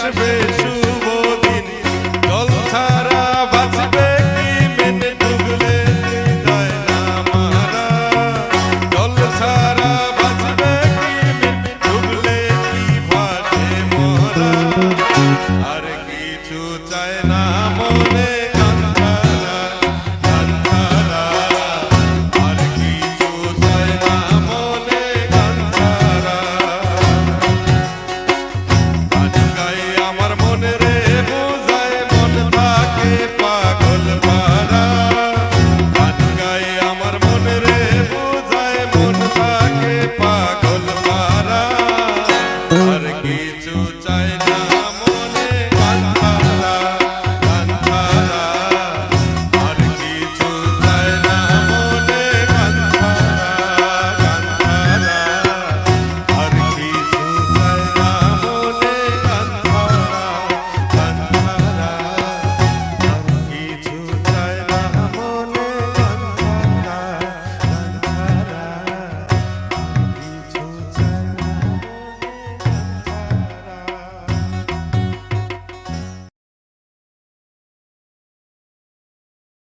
আসবে শুভ দিন, জল ছাড়া বাঁচবে কি মেনে ডুবলে যায় না মারা, জল ছাড়া বাঁচবে কি মেনে ডুবলে কি ভাসে মরা, আর কিছু চায় না মনে গান ছাড়া, গান ছাড়া, আর কিছু চায় না মনে গান ছাড়া। গান গাই আমার মনে রে বোঝায় মন থাকে পাগল পারা, গান গাই আমার মনে রে বোঝায় মন থাকে পাগল পারা, আর কিছু চায় না